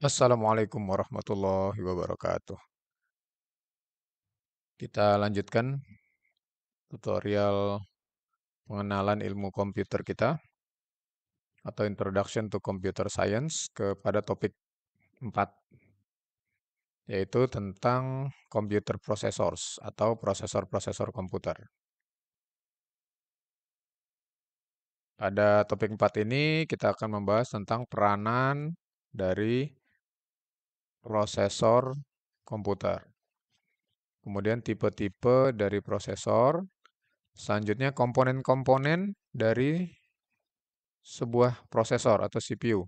Assalamualaikum warahmatullahi wabarakatuh. Kita lanjutkan tutorial pengenalan ilmu komputer kita atau Introduction to Computer Science kepada topik 4, yaitu tentang computer processors atau prosesor-prosesor komputer. Pada topik 4 ini kita akan membahas tentang peranan dari prosesor komputer. Kemudian tipe-tipe dari prosesor. Selanjutnya komponen-komponen dari sebuah prosesor atau CPU.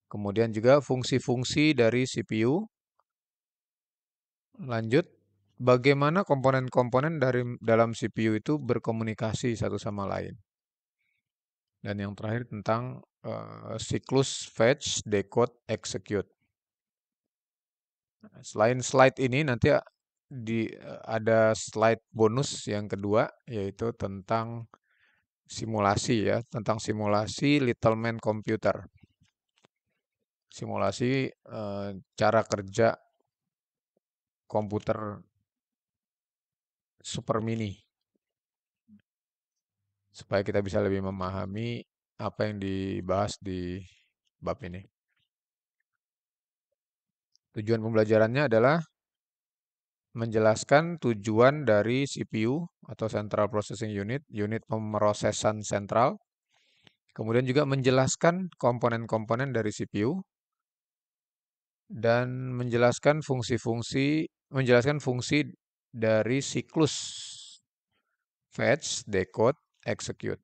Kemudian juga fungsi-fungsi dari CPU. Lanjut, bagaimana komponen-komponen dalam CPU itu berkomunikasi satu sama lain. Dan yang terakhir tentang siklus fetch, decode, execute. Selain slide ini nanti ada slide bonus yang kedua, yaitu tentang simulasi ya, tentang simulasi Little Man Computer. Simulasi cara kerja komputer super mini supaya kita bisa lebih memahami apa yang dibahas di bab ini. Tujuan pembelajarannya adalah menjelaskan tujuan dari CPU atau Central Processing Unit, unit pemrosesan sentral. Kemudian juga menjelaskan komponen-komponen dari CPU dan menjelaskan fungsi dari siklus fetch, decode, execute.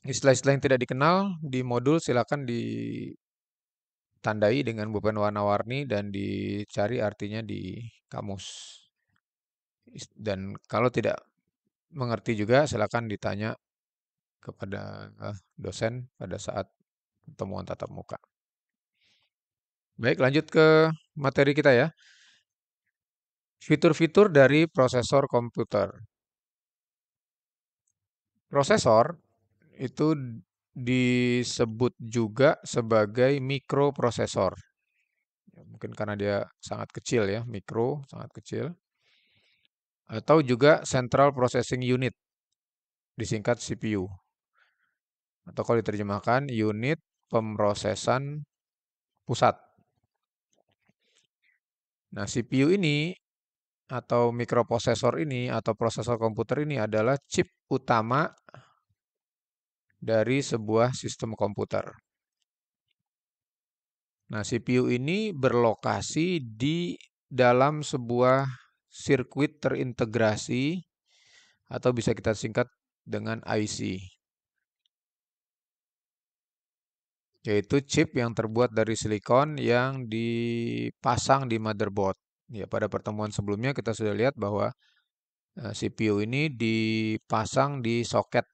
Istilah-istilah yang tidak dikenal di modul silakan ditandai dengan pulpen warna-warni dan dicari artinya di kamus. Dan kalau tidak mengerti juga silakan ditanya kepada dosen pada saat pertemuan tatap muka. Baik, lanjut ke materi kita ya. Fitur-fitur dari prosesor komputer. Prosesor itu disebut juga sebagai mikroprosesor. Ya, mungkin karena dia sangat kecil ya, mikro, sangat kecil. Atau juga Central Processing Unit, disingkat CPU. Atau kalau diterjemahkan, unit pemrosesan pusat. Nah, CPU ini atau mikroprosesor ini atau prosesor komputer ini adalah chip utama dari sebuah sistem komputer. Nah, CPU ini berlokasi di dalam sebuah sirkuit terintegrasi atau bisa kita singkat dengan IC, yaitu chip yang terbuat dari silikon yang dipasang di motherboard. Ya, pada pertemuan sebelumnya kita sudah lihat bahwa CPU ini dipasang di soket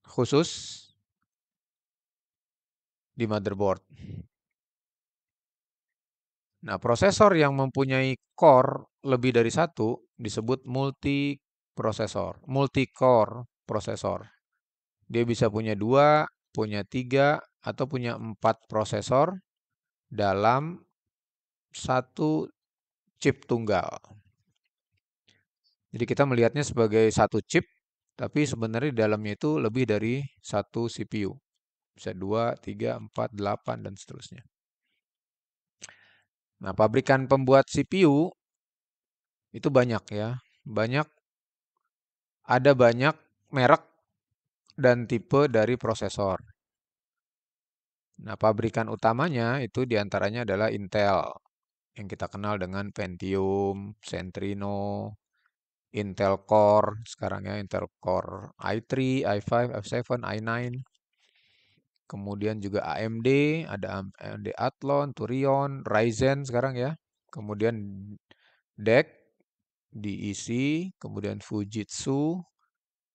khusus di motherboard. Nah, prosesor yang mempunyai core lebih dari satu disebut multi-core prosesor. Dia bisa punya 2, punya 3, atau punya 4 prosesor dalam satu chip tunggal. Jadi kita melihatnya sebagai satu chip, tapi sebenarnya di dalamnya itu lebih dari satu CPU. Bisa 2, 3, 4, 8, dan seterusnya. Nah, pabrikan pembuat CPU itu banyak ya. Ada banyak merek dan tipe dari prosesor. Nah, pabrikan utamanya itu diantaranya adalah Intel, yang kita kenal dengan Pentium, Centrino, Intel Core, sekarang ya Intel Core i3, i5, i7, i9. Kemudian juga AMD, ada AMD Athlon, Turion, Ryzen sekarang ya. Kemudian DEC, DEC, kemudian Fujitsu,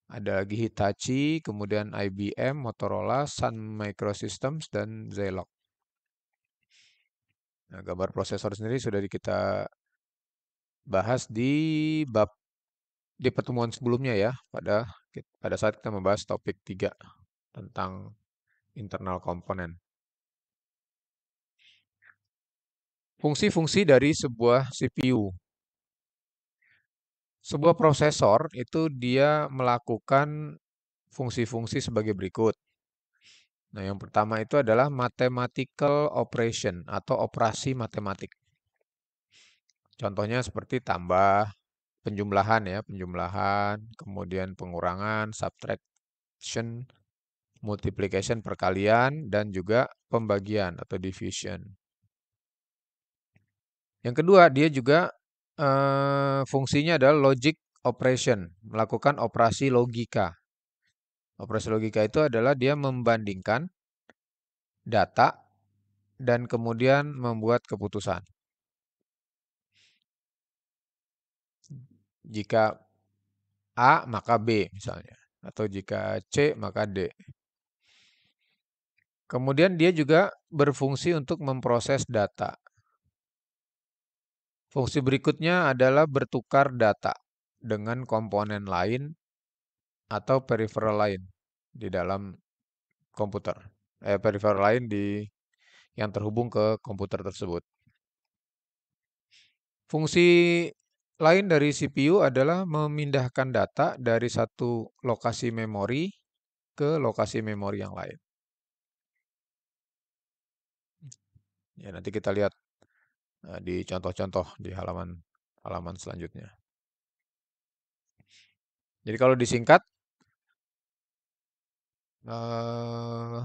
ada lagi Hitachi, kemudian IBM, Motorola, Sun Microsystems, dan Zilog. Nah, gambar prosesor sendiri sudah kita bahas di pertemuan sebelumnya ya, pada saat kita membahas topik 3 tentang internal component. Fungsi-fungsi dari sebuah CPU. Sebuah prosesor itu dia melakukan fungsi-fungsi sebagai berikut. Nah, yang pertama itu adalah mathematical operation atau operasi matematik. Contohnya seperti tambah, penjumlahan ya, penjumlahan, kemudian pengurangan, subtraction, multiplication, perkalian, dan juga pembagian atau division. Yang kedua, dia juga fungsinya adalah logic operation, melakukan operasi logika. Operasi logika itu adalah dia membandingkan data dan kemudian membuat keputusan. Jika A maka B misalnya, atau jika C maka D. Kemudian dia juga berfungsi untuk memproses data. Fungsi berikutnya adalah bertukar data dengan komponen lain atau peripheral lain di dalam komputer. Peripheral lain yang terhubung ke komputer tersebut. Fungsi lain dari CPU adalah memindahkan data dari satu lokasi memori ke lokasi memori yang lain. Ya, nanti kita lihat di contoh-contoh di halaman selanjutnya. Jadi kalau disingkat, eh,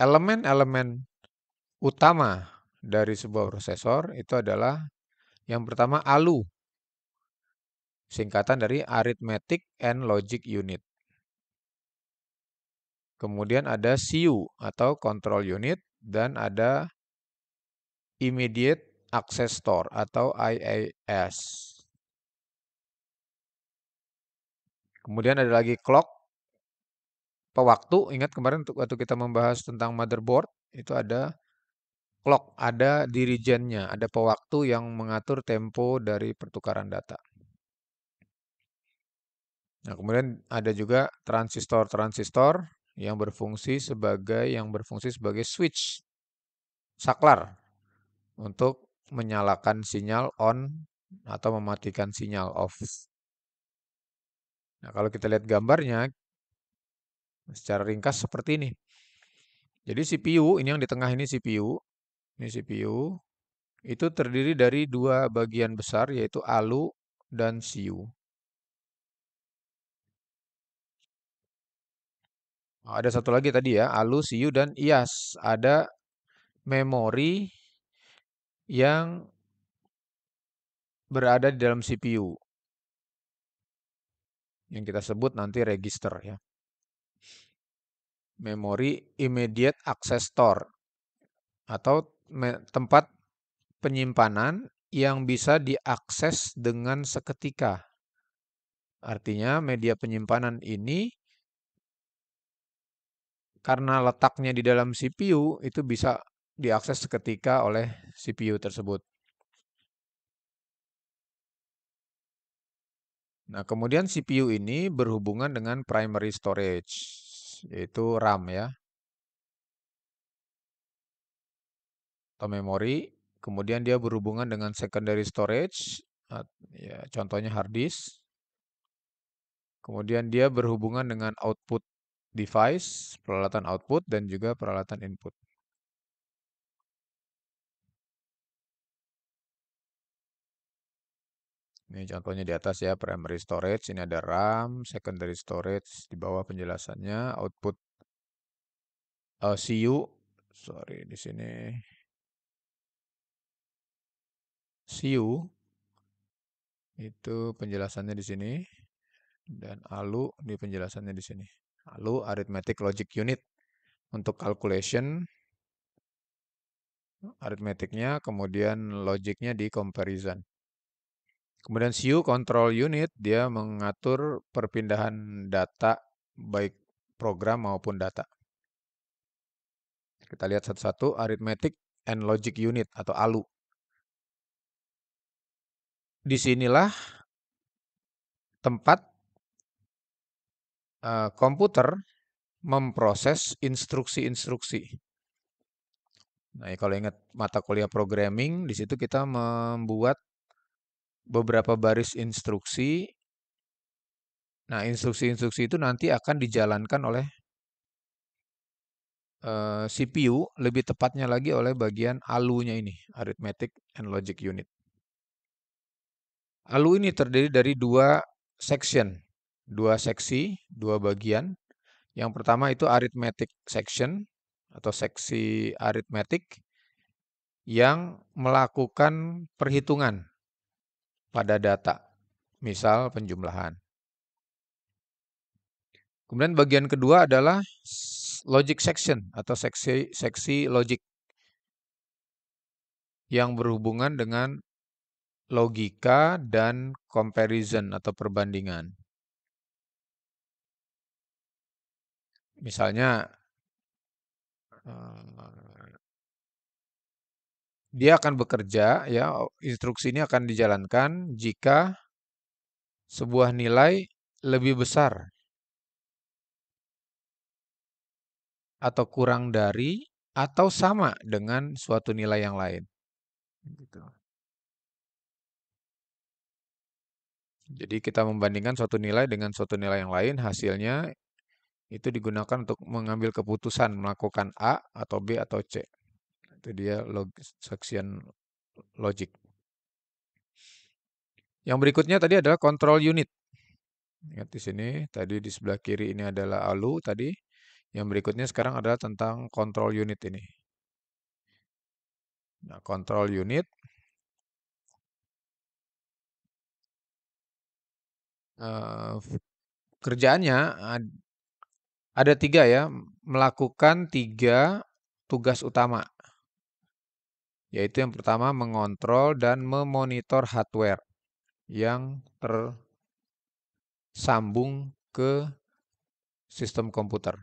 elemen-elemen utama dari sebuah prosesor itu adalah yang pertama ALU, singkatan dari Arithmetic and Logic Unit. Kemudian ada CU atau Control Unit dan ada Immediate Access Store atau IAS. Kemudian ada lagi clock, pewaktu. Ingat kemarin waktu kita membahas tentang motherboard, itu ada clock, ada dirijennya, ada pewaktu yang mengatur tempo dari pertukaran data. Nah, kemudian ada juga transistor-transistor yang berfungsi sebagai switch, saklar untuk menyalakan sinyal on atau mematikan sinyal off. Nah, kalau kita lihat gambarnya secara ringkas seperti ini. Jadi CPU, ini yang di tengah ini CPU, ini CPU, itu terdiri dari dua bagian besar yaitu ALU dan CU. Ada satu lagi tadi ya, ALU, CU, dan IAS. Ada memori yang berada di dalam CPU, yang kita sebut nanti register ya. Memori Immediate Access Store atau tempat penyimpanan yang bisa diakses dengan seketika. Artinya media penyimpanan ini karena letaknya di dalam CPU itu bisa diakses seketika oleh CPU tersebut. Nah, kemudian CPU ini berhubungan dengan primary storage, yaitu RAM ya, atau memori. Kemudian dia berhubungan dengan secondary storage, ya, contohnya hard disk. Kemudian dia berhubungan dengan output device, peralatan output dan juga peralatan input. Ini contohnya di atas ya, primary storage, ini ada RAM, secondary storage, di bawah penjelasannya, output CU, sorry di sini CU, itu penjelasannya di sini, dan ALU di penjelasannya di sini. ALU, Arithmetic Logic Unit, untuk calculation, arithmeticnya, kemudian logicnya di comparison. Kemudian CU, Control Unit, dia mengatur perpindahan data, baik program maupun data. Kita lihat satu-satu, Arithmetic and Logic Unit atau ALU. Disinilah tempat komputer memproses instruksi-instruksi. Nah, kalau ingat mata kuliah programming, di situ kita membuat beberapa baris instruksi. Nah, instruksi-instruksi itu nanti akan dijalankan oleh CPU, lebih tepatnya lagi oleh bagian ALU-nya ini, Arithmetic and Logic Unit. ALU ini terdiri dari dua section, dua seksi, dua bagian. Yang pertama itu arithmetic section atau seksi aritmetik yang melakukan perhitungan pada data, misal penjumlahan. Kemudian bagian kedua adalah logic section atau seksi logic yang berhubungan dengan logika dan comparison atau perbandingan. Misalnya, dia akan bekerja, ya, instruksi ini akan dijalankan jika sebuah nilai lebih besar atau kurang dari atau sama dengan suatu nilai yang lain. Gitu. Jadi kita membandingkan suatu nilai dengan suatu nilai yang lain, hasilnya itu digunakan untuk mengambil keputusan melakukan A atau B atau C. Itu dia section logic. Yang berikutnya tadi adalah control unit. Ingat di sini, tadi di sebelah kiri ini adalah ALU tadi. Yang berikutnya sekarang adalah tentang control unit ini. Nah, control unit kerjaannya ada tiga ya, melakukan tiga tugas utama. Yaitu yang pertama mengontrol dan memonitor hardware yang tersambung ke sistem komputer.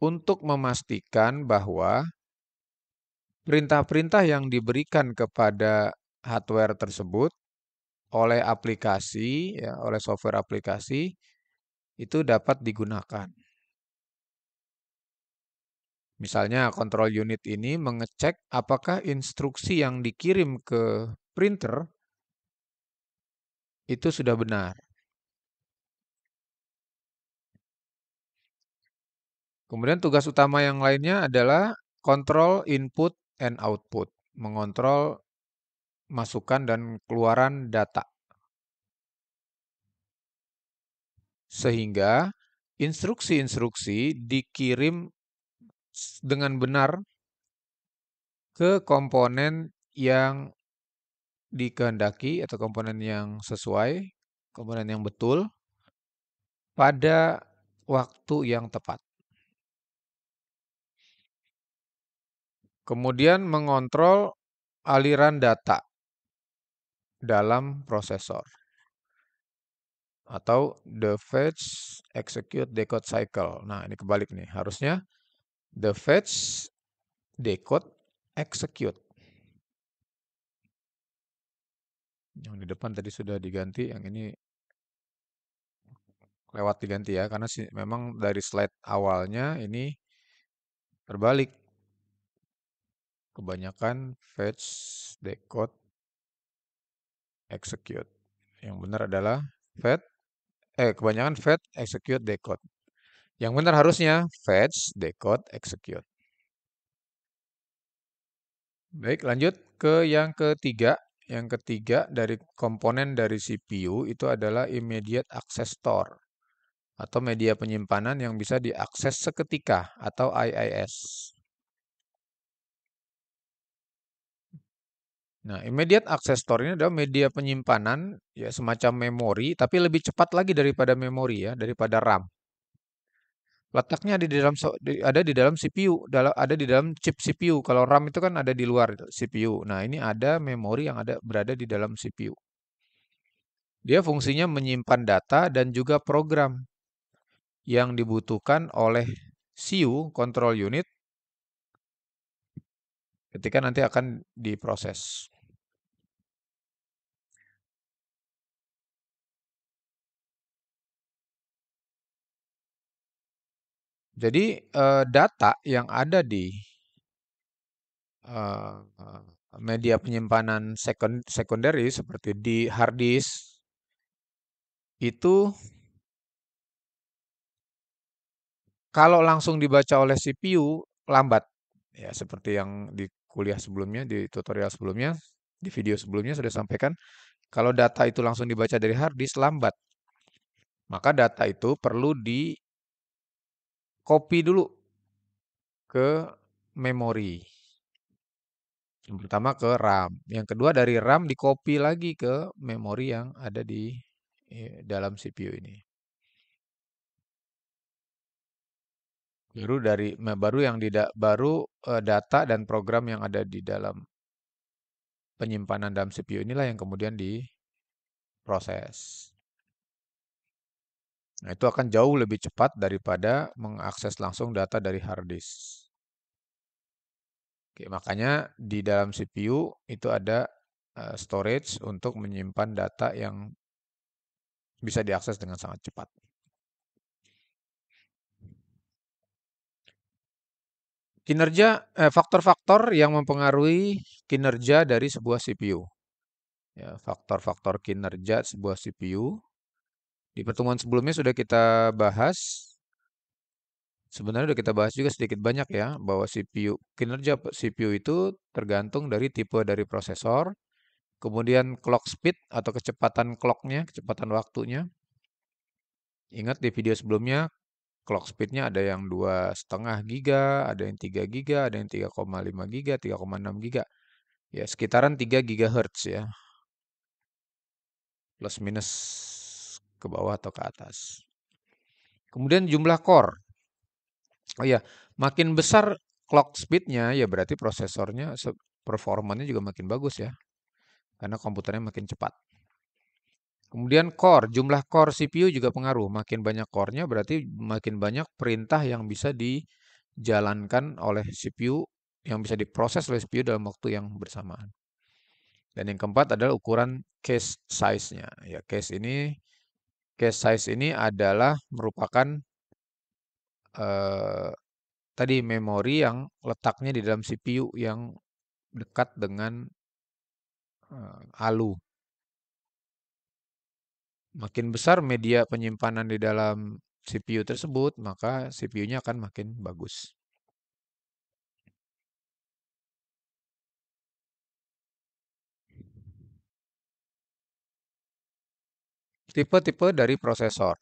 Untuk memastikan bahwa perintah-perintah yang diberikan kepada hardware tersebut oleh aplikasi, ya, oleh software aplikasi itu dapat digunakan. Misalnya control unit ini mengecek apakah instruksi yang dikirim ke printer itu sudah benar. Kemudian tugas utama yang lainnya adalah kontrol input and output, mengontrol masukan dan keluaran data. Sehingga instruksi-instruksi dikirim dengan benar ke komponen yang dikehendaki atau komponen yang sesuai, komponen yang betul pada waktu yang tepat. Kemudian mengontrol aliran data dalam prosesor atau the fetch, execute, decode cycle. Nah, ini kebalik nih. Harusnya the fetch, decode, execute. Yang di depan tadi sudah diganti, yang ini lewat diganti ya, karena memang dari slide awalnya ini terbalik. Kebanyakan fetch, decode, execute. Yang benar adalah kebanyakan fetch, execute, decode. Yang benar harusnya fetch, decode, execute. Baik, lanjut ke yang ketiga. Yang ketiga dari komponen dari CPU itu adalah immediate access store atau media penyimpanan yang bisa diakses seketika atau IIS. Nah, immediate access store ini adalah media penyimpanan ya semacam memori tapi lebih cepat lagi daripada memori ya, daripada RAM. Letaknya ada di dalam CPU, ada di dalam chip CPU. Kalau RAM itu kan ada di luar CPU. Nah, ini ada memori yang berada di dalam CPU. Dia fungsinya menyimpan data dan juga program yang dibutuhkan oleh CU, control unit, ketika nanti akan diproses. Jadi data yang ada di eh, media penyimpanan secondary seperti di hard disk itu kalau langsung dibaca oleh CPU lambat. Ya, seperti yang di kuliah sebelumnya, di tutorial sebelumnya, di video sebelumnya sudah sampaikan, kalau data itu langsung dibaca dari hard disk lambat. Maka data itu perlu di copy dulu ke memori. Yang pertama ke RAM, yang kedua dari RAM di copy lagi ke memori yang ada di dalam CPU ini. Baru yang data dan program yang ada di dalam penyimpanan dalam CPU inilah yang kemudian diproses. Nah, itu akan jauh lebih cepat daripada mengakses langsung data dari hard disk. Oke, makanya di dalam CPU itu ada storage untuk menyimpan data yang bisa diakses dengan sangat cepat. Faktor-faktor yang mempengaruhi kinerja dari sebuah CPU. Ya, faktor-faktor kinerja sebuah CPU. Di pertemuan sebelumnya sudah kita bahas, sebenarnya sudah kita bahas juga sedikit banyak ya, bahwa kinerja CPU itu tergantung dari tipe dari prosesor, kemudian clock speed atau kecepatan clocknya, kecepatan waktunya. Ingat di video sebelumnya, clock speednya ada yang 2,5 giga, ada yang 3 giga, ada yang 3,5 giga, 3,6 giga. Ya, sekitaran 3 gigahertz ya, plus minus ke bawah atau ke atas. Kemudian jumlah core. Oh iya, makin besar clock speednya ya berarti performanya juga makin bagus ya, karena komputernya makin cepat. Kemudian jumlah core CPU juga pengaruh. Makin banyak core-nya berarti makin banyak perintah yang bisa dijalankan oleh CPU, yang bisa diproses oleh CPU dalam waktu yang bersamaan. Dan yang keempat adalah ukuran cache size-nya. Ya, cache size ini adalah merupakan eh, tadi memori yang letaknya di dalam CPU yang dekat dengan ALU. Makin besar media penyimpanan di dalam CPU tersebut, maka CPU-nya akan makin bagus. Tipe-tipe dari prosesor.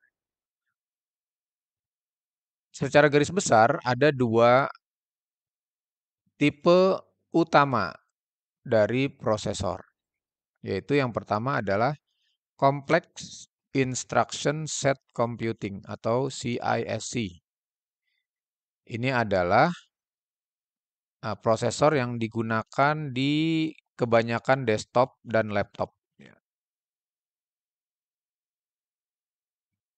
Secara garis besar ada dua tipe utama dari prosesor, yaitu yang pertama adalah Complex Instruction Set Computing atau CISC. Ini adalah prosesor yang digunakan di kebanyakan desktop dan laptop. Ya.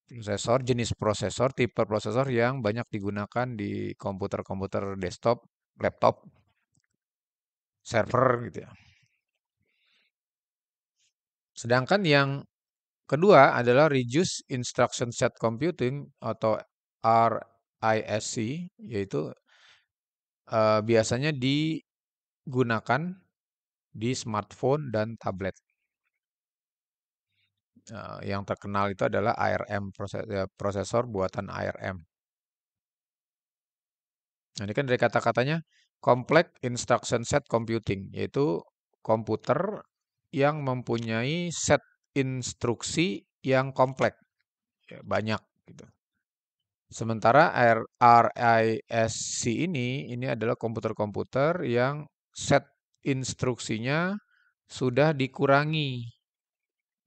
Tipe prosesor yang banyak digunakan di komputer-komputer desktop, laptop, server gitu ya. Sedangkan yang kedua adalah Reduced Instruction Set Computing atau RISC, yaitu biasanya digunakan di smartphone dan tablet. Yang terkenal itu adalah ARM, prosesor buatan ARM. Nah, ini kan dari kata-katanya Complex Instruction Set Computing, yaitu komputer yang mempunyai set instruksi yang kompleks, ya, banyak gitu. Sementara RISC ini adalah komputer-komputer yang set instruksinya sudah dikurangi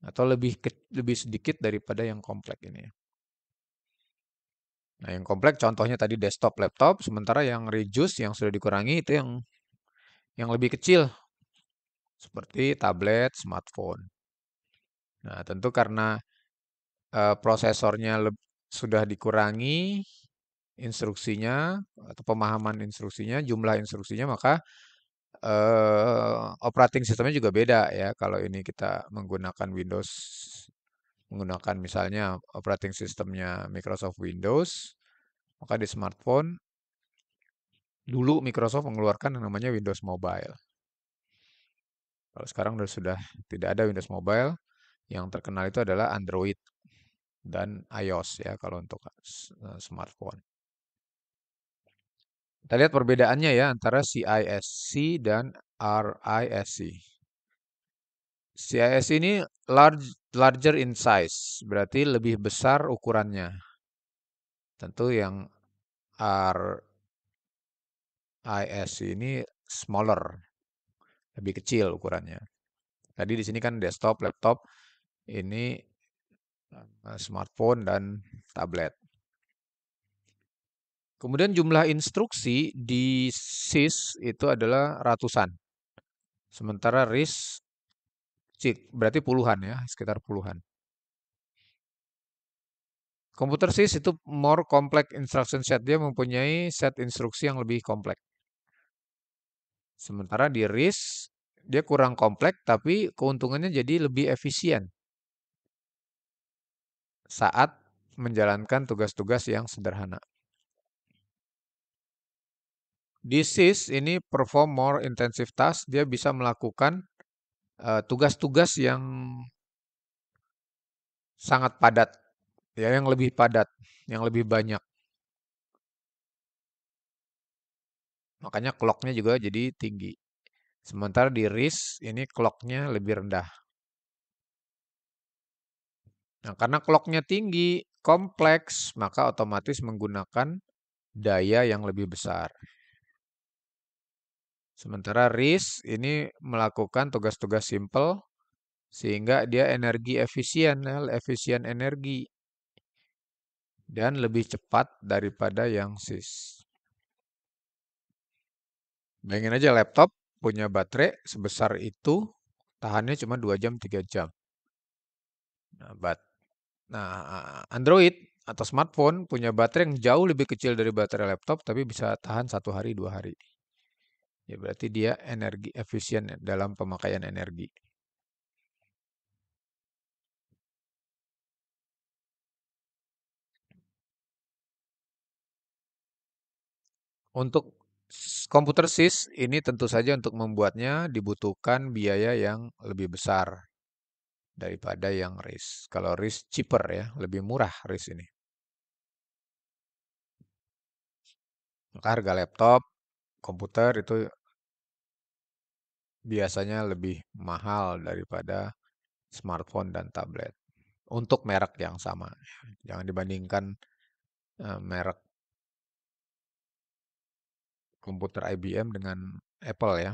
atau lebih sedikit daripada yang kompleks ini. Nah, yang kompleks contohnya tadi desktop, laptop, sementara yang reduce yang sudah dikurangi itu yang lebih kecil seperti tablet, smartphone. Nah, tentu karena prosesornya sudah dikurangi instruksinya atau pemahaman instruksinya, jumlah instruksinya, maka operating sistemnya juga beda ya. Kalau ini kita menggunakan menggunakan misalnya operating sistemnya Microsoft Windows, Maka di smartphone, dulu Microsoft mengeluarkan yang namanya Windows Mobile. Kalau sekarang sudah tidak ada Windows Mobile, yang terkenal itu adalah Android dan iOS ya kalau untuk smartphone. Kita lihat perbedaannya ya antara CISC dan RISC. CISC ini larger in size, berarti lebih besar ukurannya. Tentu yang RISC ini smaller, lebih kecil ukurannya. Tadi di sini kan desktop, laptop, ini smartphone dan tablet. Kemudian jumlah instruksi di SIS itu adalah ratusan. Sementara RISC berarti puluhan ya, sekitar puluhan. Komputer SIS itu more complex instruction set. Dia mempunyai set instruksi yang lebih kompleks. Sementara di RISC dia kurang kompleks tapi keuntungannya jadi lebih efisien saat menjalankan tugas-tugas yang sederhana. Di SIS ini perform more intensive task, dia bisa melakukan tugas-tugas yang sangat padat, ya yang lebih padat, yang lebih banyak. Makanya clocknya juga jadi tinggi. Sementara di RISC ini clocknya lebih rendah. Nah, karena clocknya tinggi, kompleks, maka otomatis menggunakan daya yang lebih besar. Sementara RISC ini melakukan tugas-tugas simple sehingga dia energi efisien, efisien energi dan lebih cepat daripada yang SIS. Bayangin aja laptop punya baterai sebesar itu, tahannya cuma 2 jam, 3 jam. Nah, Android atau smartphone punya baterai yang jauh lebih kecil dari baterai laptop, tapi bisa tahan 1 hari, 2 hari. Ya berarti dia energi efisien dalam pemakaian energi. Untuk komputer SIS ini tentu saja untuk membuatnya dibutuhkan biaya yang lebih besar daripada yang RISC. Kalau RISC cheaper ya, lebih murah RISC ini. Maka harga laptop, komputer itu biasanya lebih mahal daripada smartphone dan tablet. Untuk merek yang sama. Jangan dibandingkan merek komputer IBM dengan Apple ya.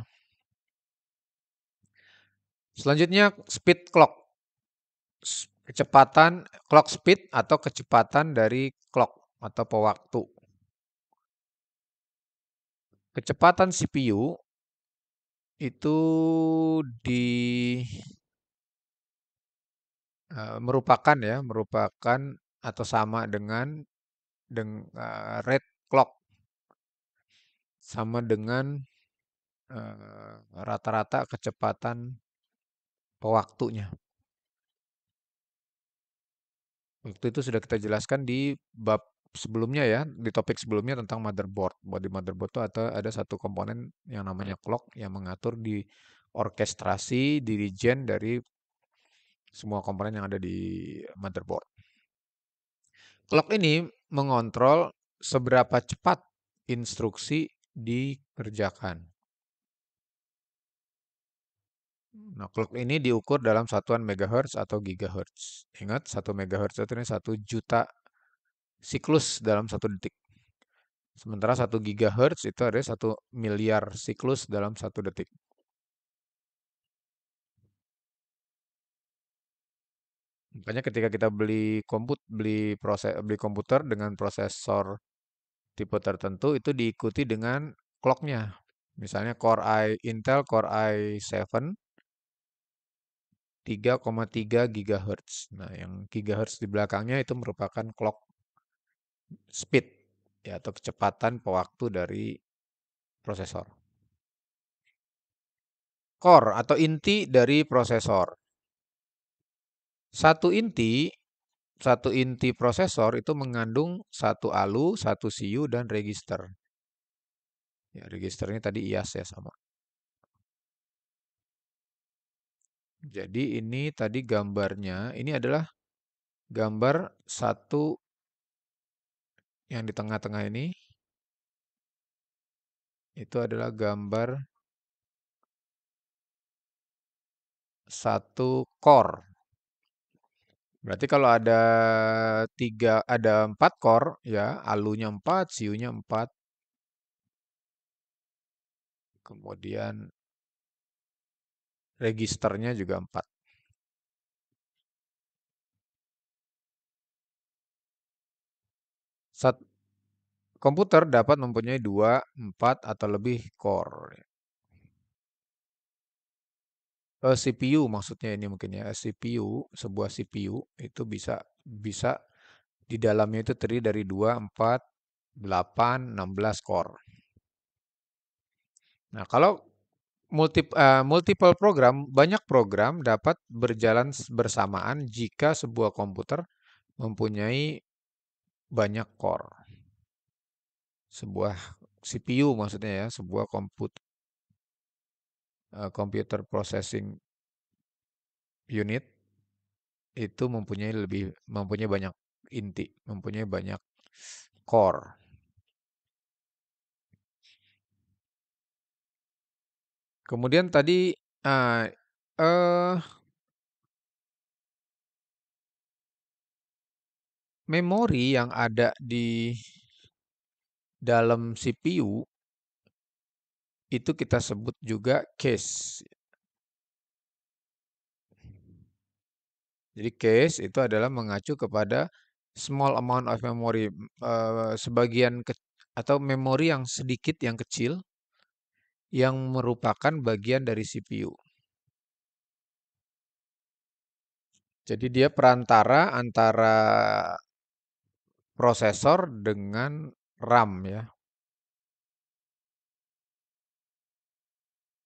Selanjutnya speed clock. Kecepatan clock speed atau kecepatan dari clock atau pewaktu. Kecepatan CPU itu di merupakan atau sama dengan rate clock, sama dengan rata-rata kecepatan pewaktunya. Waktu itu sudah kita jelaskan di bab sebelumnya ya, di topik sebelumnya tentang motherboard. Di motherboard itu ada satu komponen yang namanya clock yang mengatur di orkestrasi, dirijen dari semua komponen yang ada di motherboard. Clock ini mengontrol seberapa cepat instruksi dikerjakan. Nah, clock ini diukur dalam satuan megahertz atau gigahertz. Ingat, 1 megahertz itu 1 juta siklus dalam 1 detik. Sementara 1 gigahertz itu ada 1 miliar siklus dalam 1 detik. Makanya ketika kita beli komputer dengan prosesor tipe tertentu itu diikuti dengan clocknya. Misalnya Intel Core i7 3,3 gigahertz. Nah, yang gigahertz di belakangnya itu merupakan clock speed ya atau kecepatan pewaktu dari prosesor. Core atau inti dari prosesor. Satu inti satu inti prosesor itu mengandung satu ALU, satu CU, dan register. Ya, registernya tadi IAS ya sama. Jadi ini tadi gambarnya, ini adalah gambar satu yang di tengah-tengah ini. Itu adalah gambar satu core. Berarti kalau ada 4 core, ya, alunya 4, CU-nya 4, kemudian registernya juga 4. Komputer dapat mempunyai 2, 4, atau lebih core. CPU maksudnya ini mungkin ya. CPU, sebuah CPU itu bisa bisa di dalamnya itu terdiri dari 2, 4, 8, 16 core. Nah, kalau multiple program, banyak program dapat berjalan bersamaan jika sebuah komputer mempunyai banyak core. Sebuah CPU maksudnya ya, sebuah computer processing unit itu mempunyai banyak inti, mempunyai banyak core. Kemudian tadi eh, eh, memori yang ada di dalam CPU itu kita sebut juga cache. Jadi cache itu adalah mengacu kepada small amount of memory, atau memori yang sedikit yang kecil yang merupakan bagian dari CPU. Jadi dia perantara antara prosesor dengan RAM ya.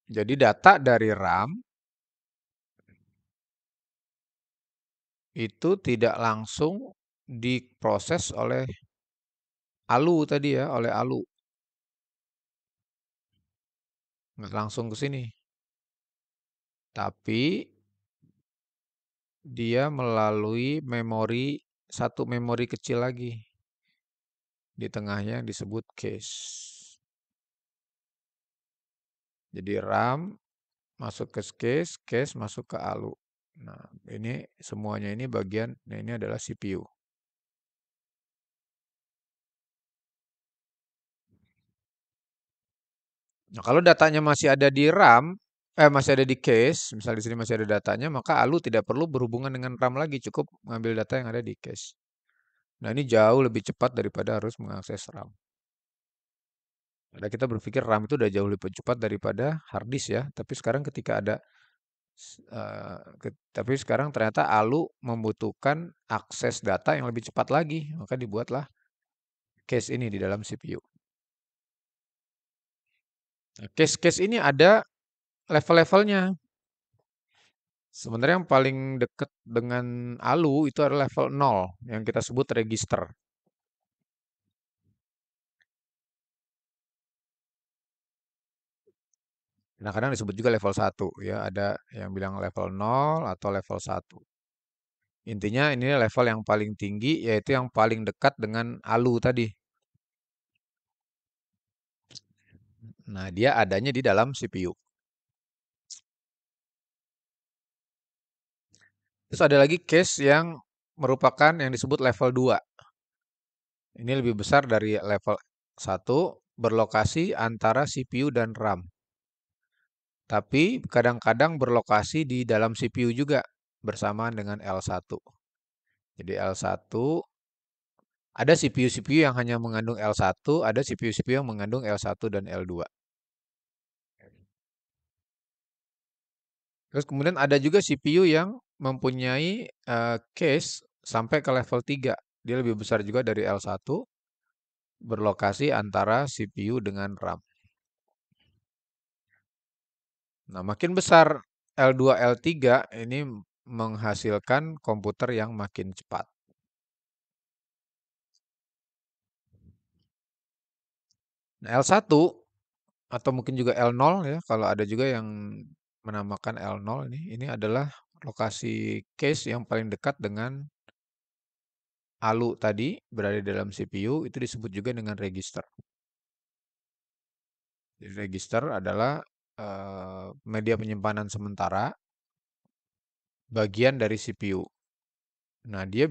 Jadi data dari RAM itu tidak langsung diproses oleh ALU tadi ya, oleh ALU. Nggak langsung ke sini. Tapi dia melalui satu memori kecil lagi. Di tengahnya yang disebut cache. Jadi RAM masuk ke cache, cache masuk ke ALU. Nah, ini semuanya ini bagian, nah ini adalah CPU. Nah, kalau datanya masih ada di RAM, masih ada di cache, misal di sini masih ada datanya, maka ALU tidak perlu berhubungan dengan RAM lagi, cukup mengambil data yang ada di cache. Nah, ini jauh lebih cepat daripada harus mengakses RAM. Ada kita berpikir RAM itu udah jauh lebih cepat daripada hard disk ya, tapi sekarang ketika ada tapi sekarang ternyata ALU membutuhkan akses data yang lebih cepat lagi, maka dibuatlah case ini di dalam CPU. Nah, case-case ini ada level-levelnya. Sebenarnya yang paling dekat dengan ALU itu adalah level 0 yang kita sebut register. Nah, kadang disebut juga level 1 ya, ada yang bilang level 0 atau level 1. Intinya ini level yang paling tinggi yaitu yang paling dekat dengan ALU tadi. Nah, dia adanya di dalam CPU. Terus ada lagi case yang merupakan yang disebut level 2. Ini lebih besar dari level 1, berlokasi antara CPU dan RAM. Tapi kadang-kadang berlokasi di dalam CPU juga bersamaan dengan L1. Jadi L1 ada CPU-CPU yang hanya mengandung L1, ada CPU-CPU yang mengandung L1 dan L2. Terus kemudian ada juga CPU yang mempunyai cache sampai ke level 3. Dia lebih besar juga dari L1, berlokasi antara CPU dengan RAM. Nah, makin besar L2, L3 ini menghasilkan komputer yang makin cepat. Nah, L1 atau mungkin juga L0 ya, kalau ada juga yang menamakan L0 ini adalah lokasi cache yang paling dekat dengan ALU tadi berada di dalam CPU, itu disebut juga dengan register. Jadi register adalah media penyimpanan sementara bagian dari CPU. Nah, dia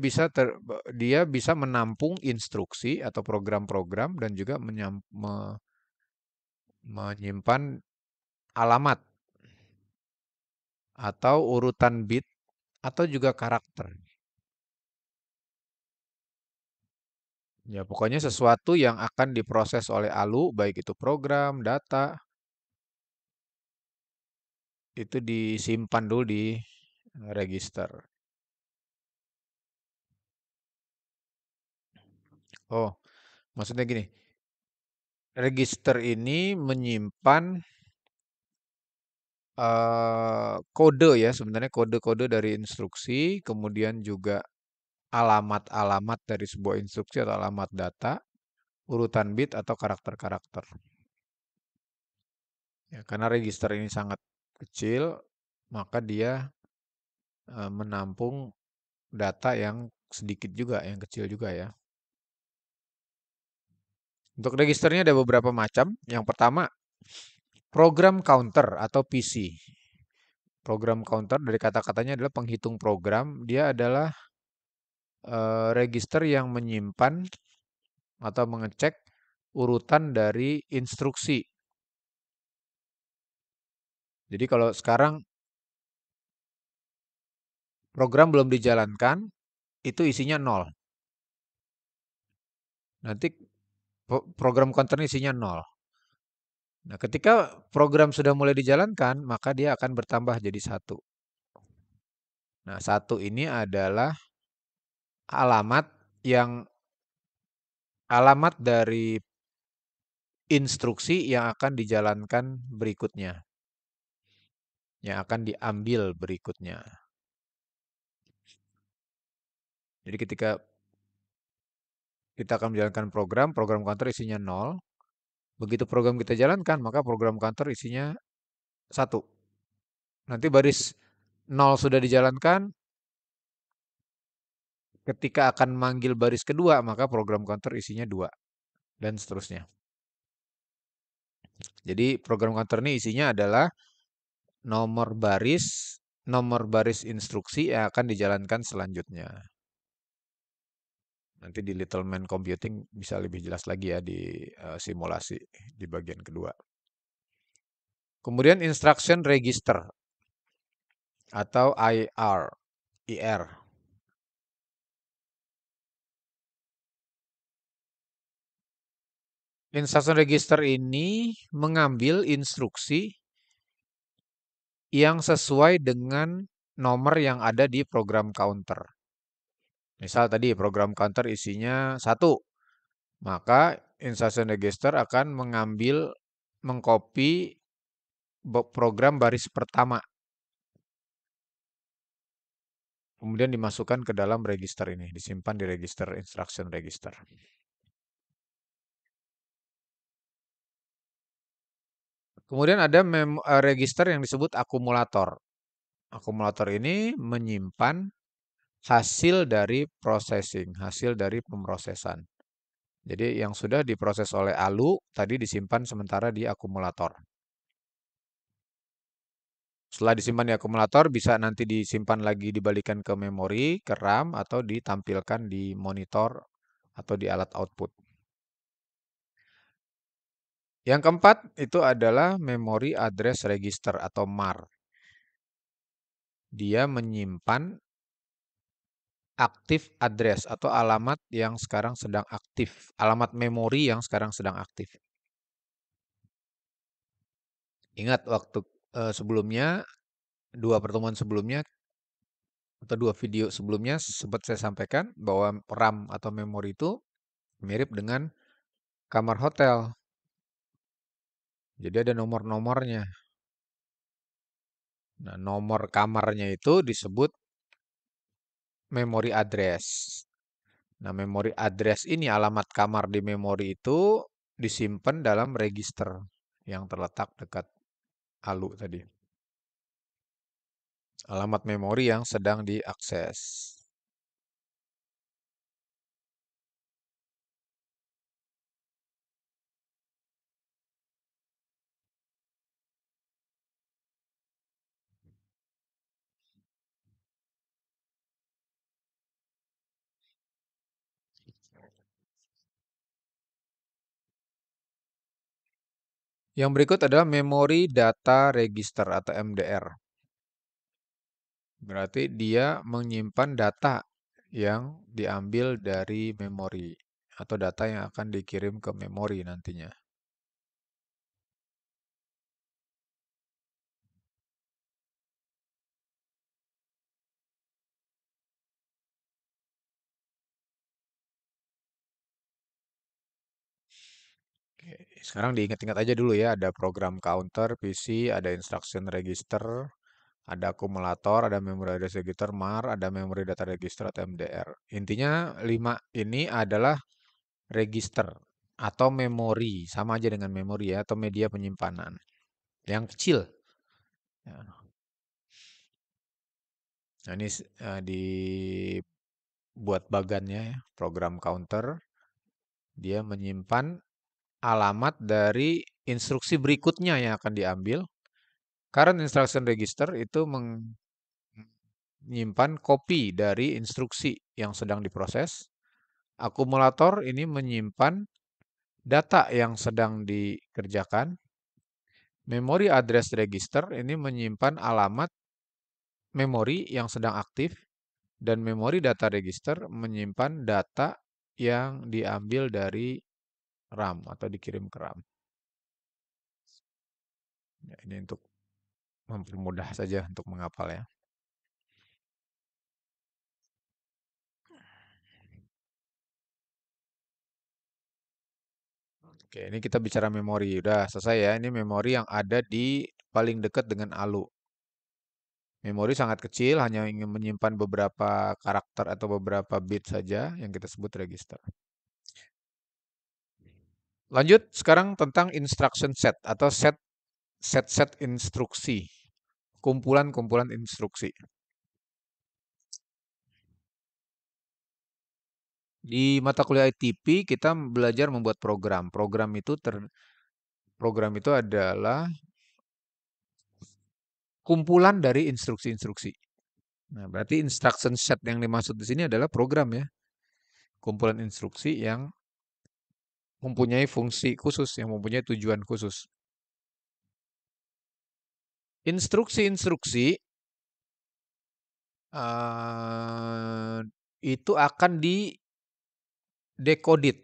bisa menampung instruksi atau program-program dan juga menyimpan alamat atau urutan bit atau juga karakter. Ya, pokoknya sesuatu yang akan diproses oleh ALU, baik itu program, data, itu disimpan dulu di register. Oh, maksudnya gini, register ini menyimpan kode ya, sebenarnya kode-kode dari instruksi, kemudian juga alamat-alamat dari sebuah instruksi atau alamat data, urutan bit atau karakter-karakter. Ya, karena register ini sangat kecil, maka dia menampung data yang sedikit juga, yang kecil juga ya. Untuk registernya ada beberapa macam. Yang pertama, program counter atau PC. Program counter dari kata-katanya adalah penghitung program. Dia adalah register yang menyimpan atau mengecek urutan dari instruksi. Jadi kalau sekarang program belum dijalankan, itu isinya nol. Nanti program counter isinya nol. Nah, ketika program sudah mulai dijalankan, maka dia akan bertambah jadi satu. Nah, satu ini adalah alamat yang alamat dari instruksi yang akan dijalankan berikutnya, yang akan diambil berikutnya. Jadi ketika kita akan menjalankan program, program counter isinya nol. Begitu program kita jalankan, maka program counter isinya satu. Nanti baris nol sudah dijalankan, ketika akan manggil baris kedua, maka program counter isinya dua, dan seterusnya. Jadi program counter ini isinya adalah nomor baris instruksi yang akan dijalankan selanjutnya. Nanti di Little Man Computing bisa lebih jelas lagi ya di simulasi di bagian kedua. Kemudian instruction register atau IR. Instruction register ini mengambil instruksi yang sesuai dengan nomor yang ada di program counter. Misal tadi program counter isinya satu, maka instruction register akan mengcopy program baris pertama, kemudian dimasukkan ke dalam register ini, disimpan di register instruction register. Kemudian ada register yang disebut akumulator. Akumulator ini menyimpan hasil dari processing, hasil dari pemrosesan. Jadi yang sudah diproses oleh ALU tadi disimpan sementara di akumulator. Setelah disimpan di akumulator bisa nanti disimpan lagi dibalikan ke memori, ke RAM atau ditampilkan di monitor atau di alat output. Yang keempat itu adalah memory address register atau MAR. Dia menyimpan aktif address atau alamat yang sekarang sedang aktif, alamat memori yang sekarang sedang aktif. Ingat waktu sebelumnya, dua pertemuan sebelumnya atau dua video sebelumnya sempat saya sampaikan bahwa RAM atau memori itu mirip dengan kamar hotel. Jadi ada nomor-nomornya. Nah, nomor kamarnya itu disebut memory address. Nah, memory address ini alamat kamar di memori itu disimpan dalam register yang terletak dekat ALU tadi. Alamat memori yang sedang diakses. Yang berikut adalah Memory Data Register atau MDR. Berarti dia menyimpan data yang diambil dari memori atau data yang akan dikirim ke memori nantinya. Oke, sekarang diingat-ingat aja dulu ya, ada program counter PC, ada instruction register, ada akumulator, ada memory address register, MAR, ada memory data register atau MDR. Intinya 5 ini adalah register atau memori, sama aja dengan memori ya, atau media penyimpanan yang kecil. Ya. Nah, ini dibuat bagannya ya, program counter, dia menyimpan alamat dari instruksi berikutnya yang akan diambil. Current instruction register itu menyimpan kopi dari instruksi yang sedang diproses. Akumulator ini menyimpan data yang sedang dikerjakan. Memory address register ini menyimpan alamat memori yang sedang aktif. Dan memory data register menyimpan data yang diambil dari RAM atau dikirim ke RAM. Ya, ini untuk mempermudah saja untuk menghafal ya. Oke, ini kita bicara memori. Udah selesai ya. Ini memori yang ada di paling dekat dengan ALU. Memori sangat kecil, hanya ingin menyimpan beberapa karakter atau beberapa bit saja yang kita sebut register. Lanjut sekarang tentang instruction set atau set instruksi. Kumpulan-kumpulan instruksi. Di mata kuliah ITP kita belajar membuat program. Program itu adalah kumpulan dari instruksi-instruksi. Nah, berarti instruction set yang dimaksud di sini adalah program ya. Kumpulan instruksi yang mempunyai fungsi khusus, yang mempunyai tujuan khusus. Instruksi-instruksi uh, itu akan di-decoded.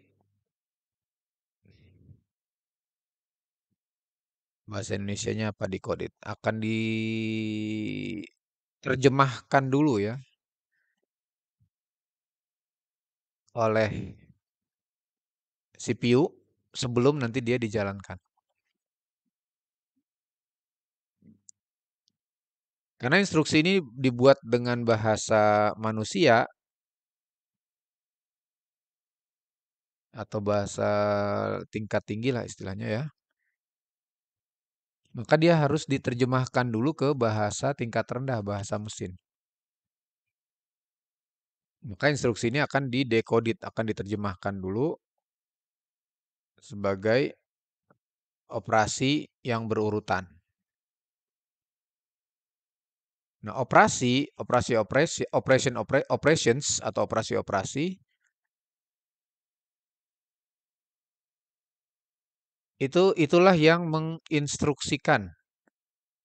Bahasa Indonesianya apa decoded? Akan diterjemahkan dulu ya oleh CPU sebelum nanti dia dijalankan. Karena instruksi ini dibuat dengan bahasa manusia atau bahasa tingkat tinggi lah istilahnya ya. Maka dia harus diterjemahkan dulu ke bahasa tingkat rendah, bahasa mesin. Maka instruksi ini akan didekodit, akan diterjemahkan dulu sebagai operasi yang berurutan. Nah, operations atau operasi-operasi itulah yang menginstruksikan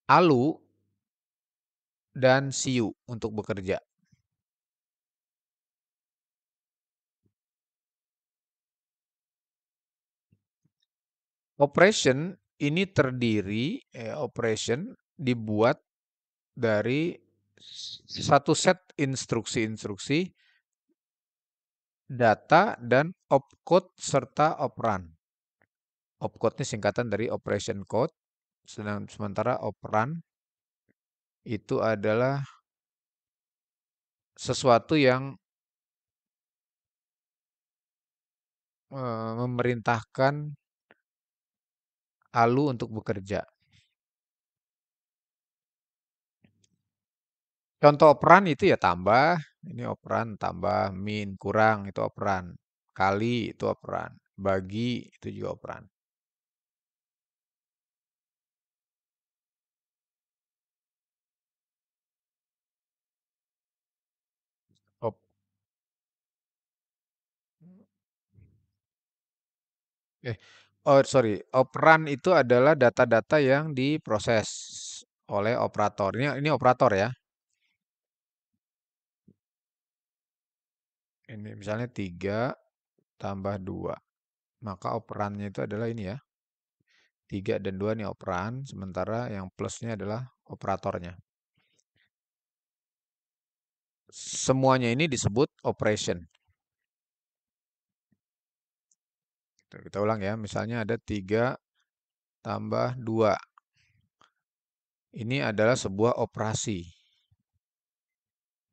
ALU dan CU untuk bekerja. Operation dibuat dari satu set instruksi-instruksi, data, dan opcode serta operan. Opcode ini singkatan dari operation code, sementara operan itu adalah sesuatu yang memerintahkan ALU untuk bekerja. Contoh operan itu ya tambah, ini operan tambah, min, kurang itu operan. Kali itu operan, bagi itu juga operan. Op- eh, oh sorry, operan itu adalah data-data yang diproses oleh operator. Ini operator ya. Ini misalnya 3 tambah 2. Maka operannya itu adalah ini ya. 3 dan 2 ini operan, sementara yang plusnya adalah operatornya. Semuanya ini disebut operation. Kita ulang ya, misalnya ada 3 tambah 2. Ini adalah sebuah operasi.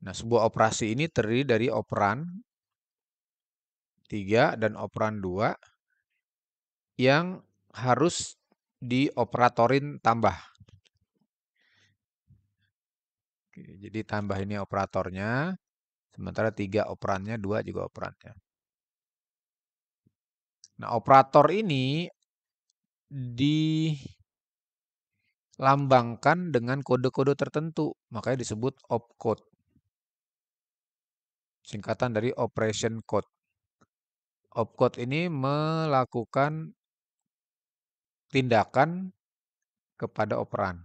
Nah, sebuah operasi ini terdiri dari operan 3 dan operan 2 yang harus dioperatorin tambah. Oke, jadi tambah ini operatornya, sementara 3 operannya, 2 juga operannya. Nah, operator ini dilambangkan dengan kode-kode tertentu, makanya disebut opcode, singkatan dari operation code. Opcode ini melakukan tindakan kepada operan.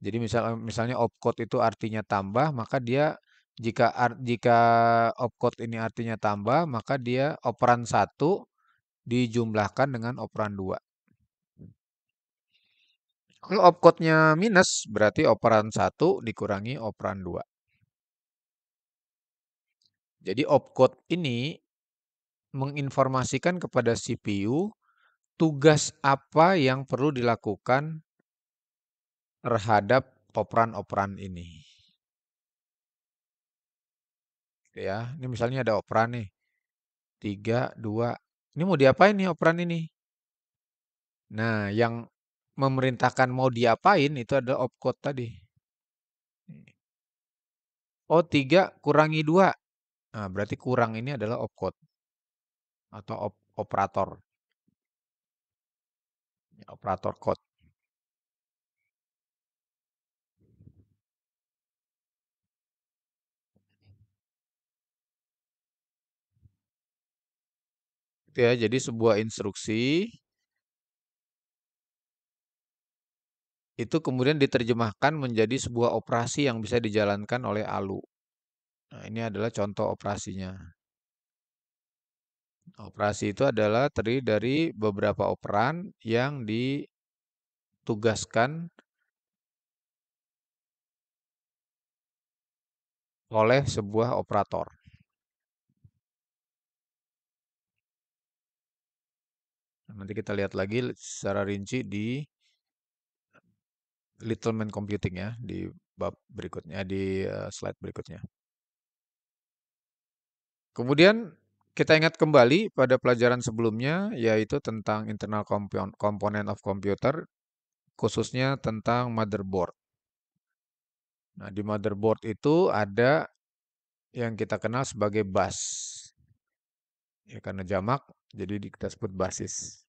Jadi misalnya opcode itu artinya tambah, maka dia jika opcode ini artinya tambah, maka dia operan satu dijumlahkan dengan operan 2. Kalau opcode-nya minus, berarti operan satu dikurangi operan 2. Jadi opcode ini menginformasikan kepada CPU tugas apa yang perlu dilakukan terhadap operan-operan ini. Ya, ini misalnya ada operan nih, 3, 2. Ini mau diapain nih operan ini? Nah, yang memerintahkan mau diapain itu adalah opcode tadi. Oh, 3 kurangi 2. Nah, berarti kurang ini adalah opcode atau operator. Operator code. Gitu ya, jadi sebuah instruksi itu kemudian diterjemahkan menjadi sebuah operasi yang bisa dijalankan oleh ALU. Nah, ini adalah contoh operasinya. Operasi itu adalah terdiri dari beberapa operan yang ditugaskan oleh sebuah operator. Nanti kita lihat lagi secara rinci di Littleman Computing ya, di bab berikutnya, di slide berikutnya. Kemudian kita ingat kembali pada pelajaran sebelumnya, yaitu tentang internal component of computer, khususnya tentang motherboard. Nah, di motherboard itu ada yang kita kenal sebagai bus. Ya, karena jamak, jadi kita sebut basis.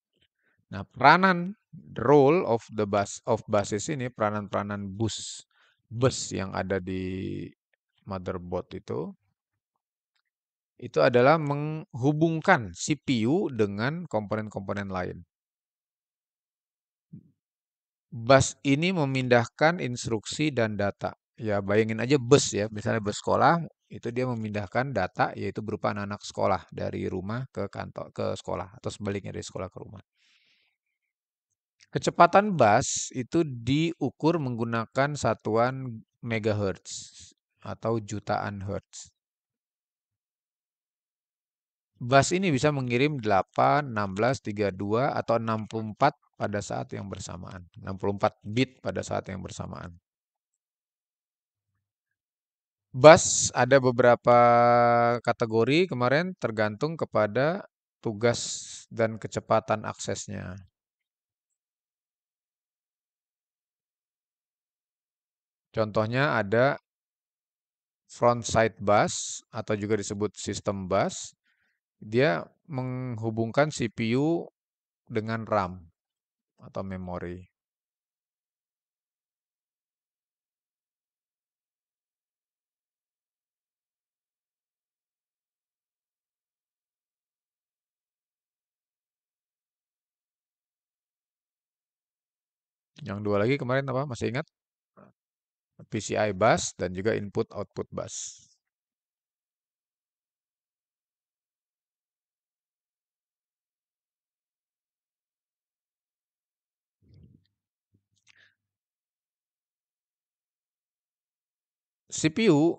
Nah, peranan the role of the bus of basis ini, peranan-peranan bus yang ada di motherboard itu adalah menghubungkan CPU dengan komponen-komponen lain. Bus ini memindahkan instruksi dan data. Ya, bayangin aja bus ya, misalnya bus sekolah, itu dia memindahkan data yaitu berupa anak-anak sekolah dari rumah ke kantor ke sekolah atau sebaliknya dari sekolah ke rumah. Kecepatan bus itu diukur menggunakan satuan megahertz atau jutaan hertz. Bus ini bisa mengirim 8, 16, 32, atau 64 pada saat yang bersamaan. 64 bit pada saat yang bersamaan. Bus ada beberapa kategori kemarin tergantung kepada tugas dan kecepatan aksesnya. Contohnya ada front side bus atau juga disebut sistem bus. Dia menghubungkan CPU dengan RAM atau memori. Yang dua lagi kemarin apa? Masih ingat? PCI bus dan juga input output bus. CPU,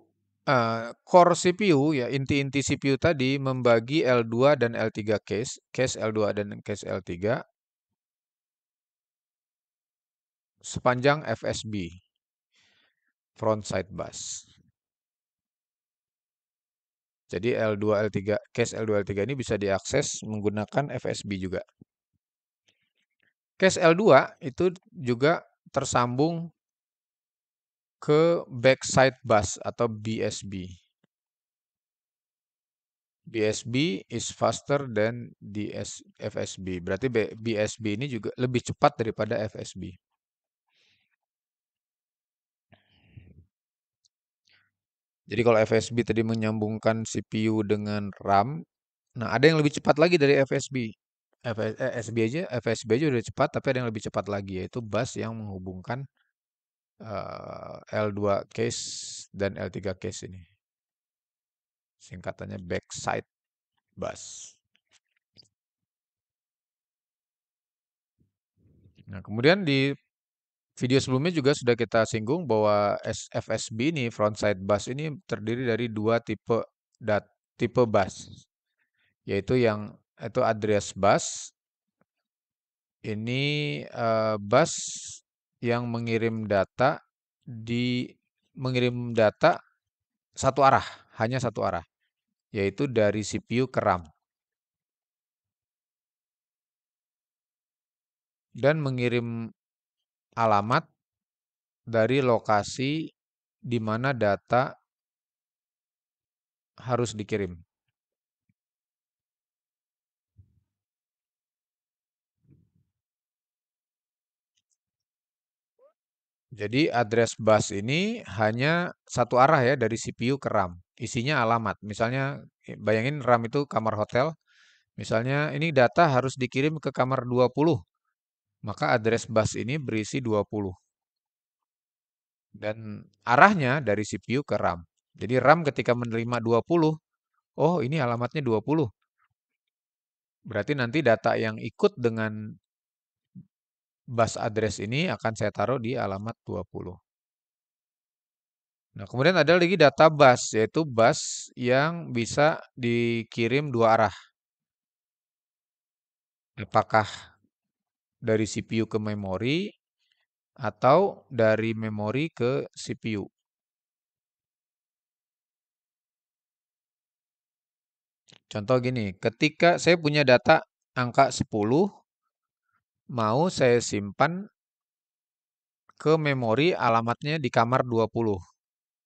core CPU ya inti-inti CPU tadi membagi L2 dan L3 case L2 dan case L3 sepanjang FSB, front side bus. Jadi L2 L3 case L2 L3 ini bisa diakses menggunakan FSB juga. Case L2 itu juga tersambung ke backside bus atau BSB. BSB is faster than FSB. Berarti BSB ini juga lebih cepat daripada FSB. Jadi kalau FSB tadi menyambungkan CPU dengan RAM, nah ada yang lebih cepat lagi dari FSB. FSB aja udah cepat, tapi ada yang lebih cepat lagi yaitu bus yang menghubungkan L2 case dan L3 case ini. Singkatannya backside bus. Nah, kemudian di video sebelumnya juga sudah kita singgung bahwa FSB ini frontside bus ini terdiri dari dua tipe bus, yaitu yang itu address bus. Ini bus yang mengirim data satu arah, hanya satu arah, yaitu dari CPU ke RAM dan mengirim alamat dari lokasi di mana data harus dikirim. Jadi address bus ini hanya satu arah ya dari CPU ke RAM. Isinya alamat. Misalnya bayangin RAM itu kamar hotel. Misalnya ini data harus dikirim ke kamar 20. Maka address bus ini berisi 20. Dan arahnya dari CPU ke RAM. Jadi RAM ketika menerima 20, oh ini alamatnya 20. Berarti nanti data yang ikut dengan bus address ini akan saya taruh di alamat 20. Nah, kemudian ada lagi data bus, yaitu bus yang bisa dikirim dua arah. Apakah dari CPU ke memori atau dari memori ke CPU. Contoh gini, ketika saya punya data angka 10, mau saya simpan ke memori alamatnya di kamar 20.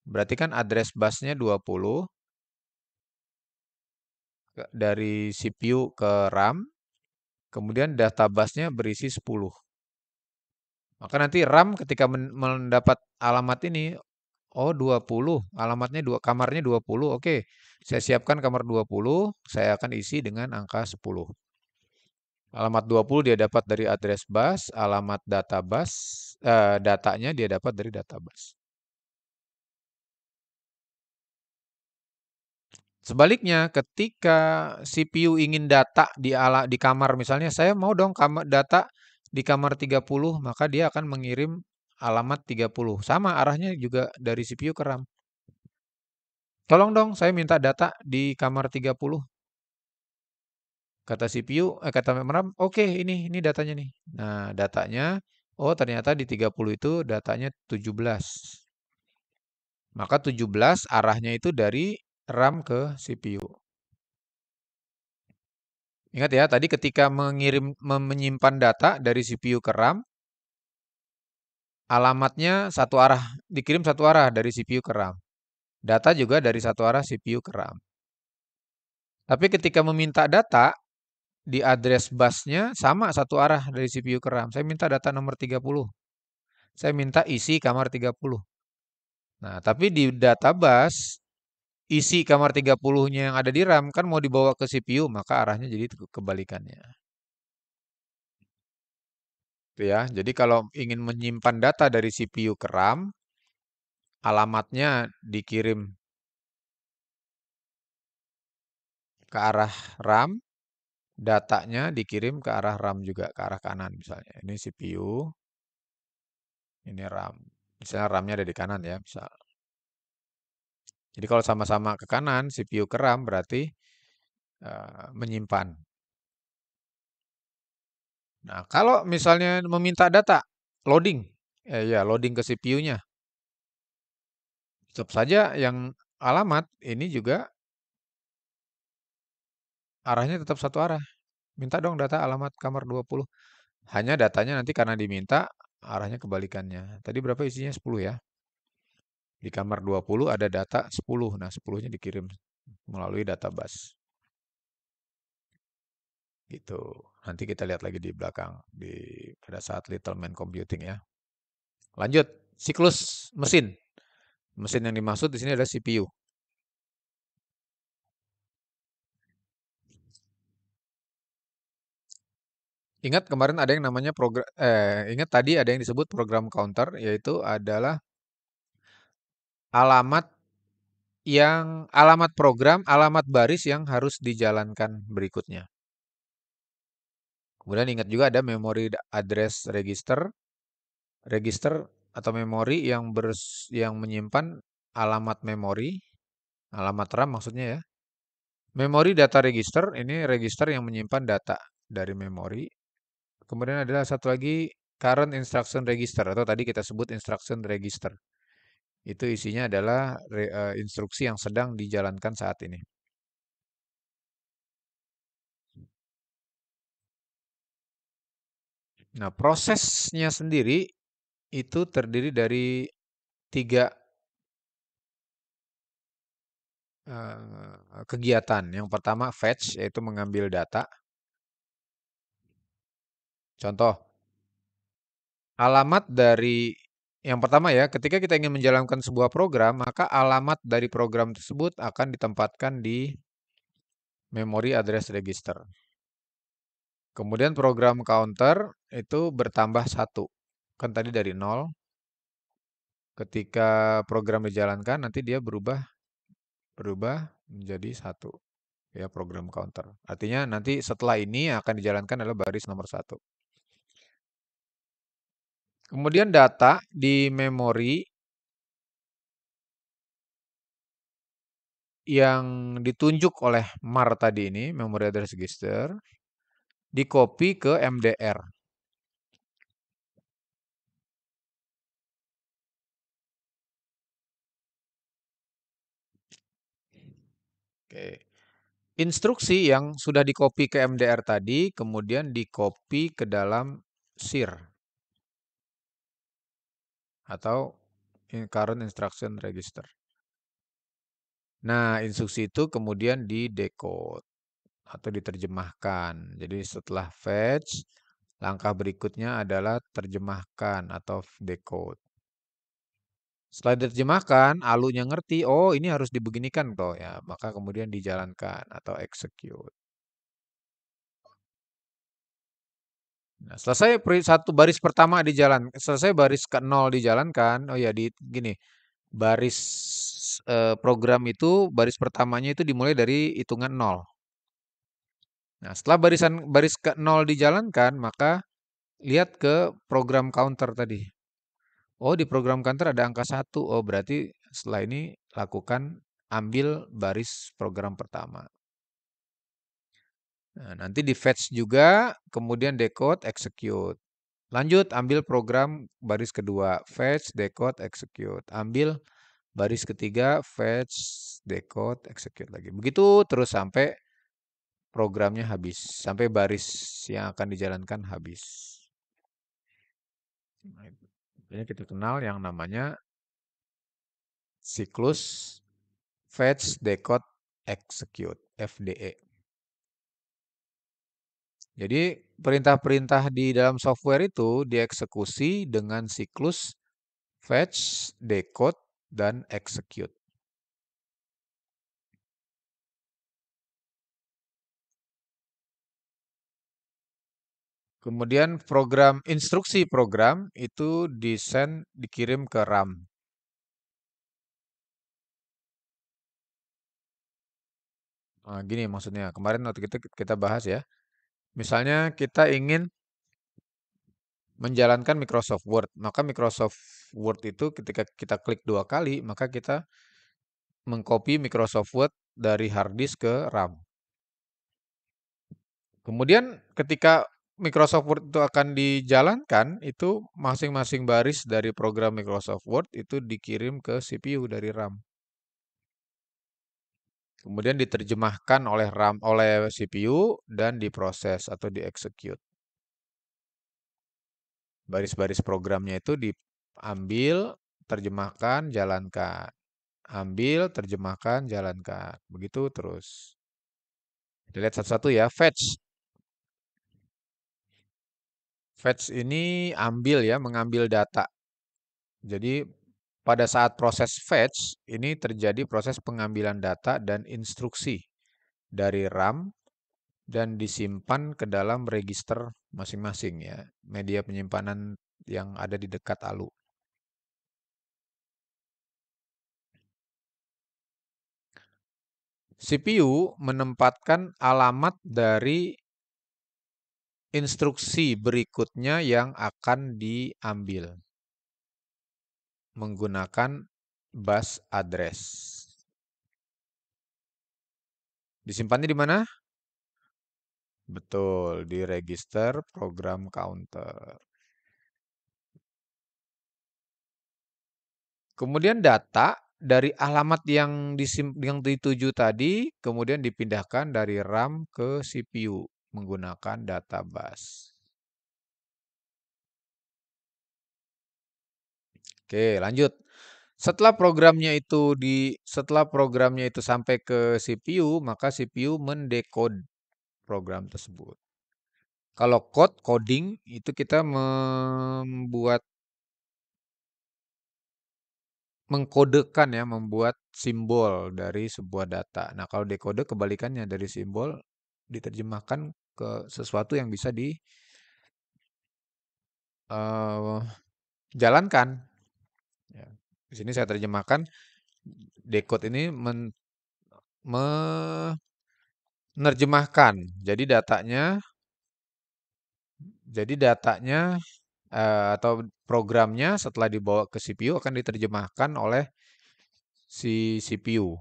Berarti kan address busnya 20 dari CPU ke RAM, kemudian data busnya berisi 10. Maka nanti RAM ketika mendapat alamat ini, oh 20, alamatnya kamarnya 20. Oke, saya siapkan kamar 20, saya akan isi dengan angka 10. Alamat 20 dia dapat dari address bus, alamat datanya dia dapat dari database. Sebaliknya, ketika CPU ingin data di kamar, misalnya saya mau dong data di kamar 30, maka dia akan mengirim alamat 30. Sama arahnya juga dari CPU ke RAM. Tolong dong, saya minta data di kamar 30. Kata CPU, kata RAM, oke ini datanya nih. Nah, datanya, oh ternyata di 30 itu datanya 17. Maka 17 arahnya itu dari RAM ke CPU. Ingat ya, tadi ketika menyimpan data dari CPU ke RAM, alamatnya satu arah, dikirim satu arah dari CPU ke RAM. Data juga dari satu arah CPU ke RAM. Tapi ketika meminta data, di address busnya sama satu arah dari CPU ke RAM. Saya minta data nomor 30. Saya minta isi kamar 30. Nah, tapi di data bus, isi kamar 30-nya yang ada di RAM kan mau dibawa ke CPU, maka arahnya jadi kebalikannya. Itu ya. Jadi kalau ingin menyimpan data dari CPU ke RAM, alamatnya dikirim ke arah RAM, datanya dikirim ke arah RAM juga, ke arah kanan misalnya. Ini CPU, ini RAM. Misalnya RAM-nya ada di kanan ya, misal. Jadi kalau sama-sama ke kanan, CPU ke RAM berarti menyimpan. Nah, kalau misalnya meminta data, loading, ya loading ke CPU-nya. Tetap saja yang alamat ini juga arahnya tetap satu arah. Minta dong data alamat kamar 20. Hanya datanya nanti karena diminta, arahnya kebalikannya. Tadi berapa isinya? 10 ya. Di kamar 20 ada data 10. Nah, 10-nya dikirim melalui database. Gitu. Nanti kita lihat lagi di belakang pada saat Little Man Computing ya. Lanjut, siklus mesin. Mesin yang dimaksud di sini adalah CPU. Ingat kemarin ada yang namanya ingat tadi ada yang disebut program counter, yaitu adalah alamat alamat program, alamat baris yang harus dijalankan berikutnya. Kemudian ingat juga ada memory address register, register atau memori yang menyimpan alamat memori, alamat RAM maksudnya ya. Memory data register, ini register yang menyimpan data dari memori. Kemudian ada satu lagi current instruction register atau tadi kita sebut instruction register. Itu isinya adalah instruksi yang sedang dijalankan saat ini. Nah, prosesnya sendiri itu terdiri dari tiga kegiatan. Yang pertama fetch, yaitu mengambil data. Contoh, alamat dari yang pertama ya, ketika kita ingin menjalankan sebuah program, maka alamat dari program tersebut akan ditempatkan di memory address register. Kemudian program counter itu bertambah satu. Kan tadi dari 0, ketika program dijalankan nanti dia berubah berubah menjadi satu. Ya, program counter. Artinya nanti setelah ini yang akan dijalankan adalah baris nomor satu. Kemudian data di memori yang ditunjuk oleh MAR tadi ini, Memory Address Register, di copy ke MDR. Oke. Instruksi yang sudah di copy ke MDR tadi, kemudian di copy ke dalam SIR atau Current Instruction Register. Nah, instruksi itu kemudian di decode atau diterjemahkan. Jadi setelah fetch, langkah berikutnya adalah terjemahkan atau decode. Setelah diterjemahkan, alunya ngerti, oh ini harus dibeginikan toh ya, maka kemudian dijalankan atau execute. Nah, selesai satu baris pertama selesai baris ke-0 dijalankan, oh ya di gini, baris program itu baris pertamanya itu dimulai dari hitungan 0. Nah, setelah baris ke-0 dijalankan, maka lihat ke program counter tadi. Oh, di program counter ada angka 1. Oh, berarti setelah ini lakukan ambil baris program pertama. Nah, nanti di fetch juga, kemudian decode, execute. Lanjut, ambil program baris kedua, fetch, decode, execute. Ambil baris ketiga, fetch, decode, execute lagi. Begitu terus sampai programnya habis, sampai baris yang akan dijalankan habis. Ini kita kenal yang namanya siklus fetch, decode, execute, FDE. Jadi perintah-perintah di dalam software itu dieksekusi dengan siklus fetch, decode, dan execute. Kemudian instruksi program itu dikirim ke RAM. Nah, gini maksudnya. Kemarin waktu kita bahas ya. Misalnya kita ingin menjalankan Microsoft Word, maka Microsoft Word itu ketika kita klik 2 kali, maka kita mengcopy Microsoft Word dari hard disk ke RAM. Kemudian ketika Microsoft Word itu akan dijalankan, itu masing-masing baris dari program Microsoft Word itu dikirim ke CPU dari RAM. Kemudian diterjemahkan oleh CPU dan diproses atau dieksekut. Baris-baris programnya itu diambil, terjemahkan, jalankan. Ambil, terjemahkan, jalankan. Begitu terus. Dilihat satu-satu ya. Fetch. Fetch ini ambil ya, mengambil data. Jadi pada saat proses fetch, ini terjadi proses pengambilan data dan instruksi dari RAM dan disimpan ke dalam register masing-masing ya. Media penyimpanan yang ada di dekat ALU. CPU menempatkan alamat dari instruksi berikutnya yang akan diambil menggunakan bus address. Disimpannya di mana? Betul, di register program counter. Kemudian data dari alamat yang dituju tadi kemudian dipindahkan dari RAM ke CPU menggunakan data bus. Oke, lanjut. Setelah programnya itu sampai ke CPU, maka CPU mendekode program tersebut. Kalau coding itu kita mengkodekan ya, membuat simbol dari sebuah data. Nah, kalau dekode kebalikannya dari simbol diterjemahkan ke sesuatu yang bisa dijalankan. Ya. Di sini saya terjemahkan decode ini menerjemahkan. Jadi datanya atau programnya setelah dibawa ke CPU akan diterjemahkan oleh si CPU.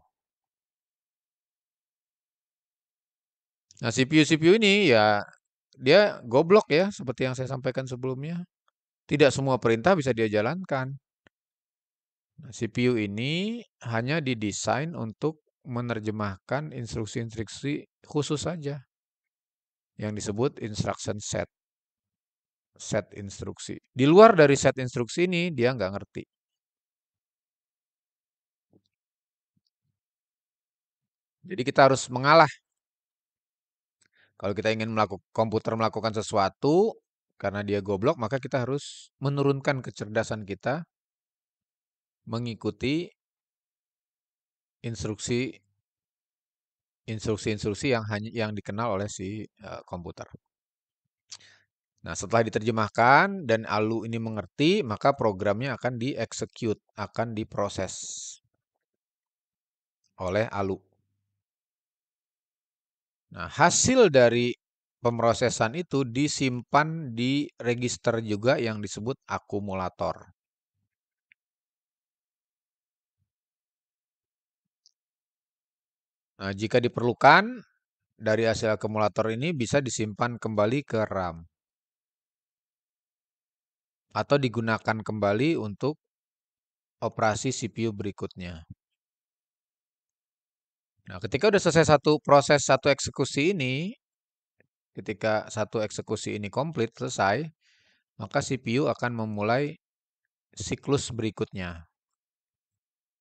Nah, CPU ini ya dia goblok ya, seperti yang saya sampaikan sebelumnya. Tidak semua perintah bisa dia jalankan. Nah, CPU ini hanya didesain untuk menerjemahkan instruksi-instruksi khusus saja yang disebut instruction set instruksi. Di luar dari set instruksi ini dia nggak ngerti. Jadi kita harus mengalah. Kalau kita ingin komputer melakukan sesuatu karena dia goblok, maka kita harus menurunkan kecerdasan kita mengikuti instruksi-instruksi yang dikenal oleh si komputer. Nah, setelah diterjemahkan dan ALU ini mengerti, maka programnya akan dieksekut, akan diproses oleh ALU. Nah, hasil dari pemrosesan itu disimpan di register juga yang disebut akumulator. Nah, jika diperlukan, dari hasil akumulator ini bisa disimpan kembali ke RAM. Atau digunakan kembali untuk operasi CPU berikutnya. Nah, ketika udah selesai satu eksekusi ini, ketika satu eksekusi ini komplit selesai, maka CPU akan memulai siklus berikutnya.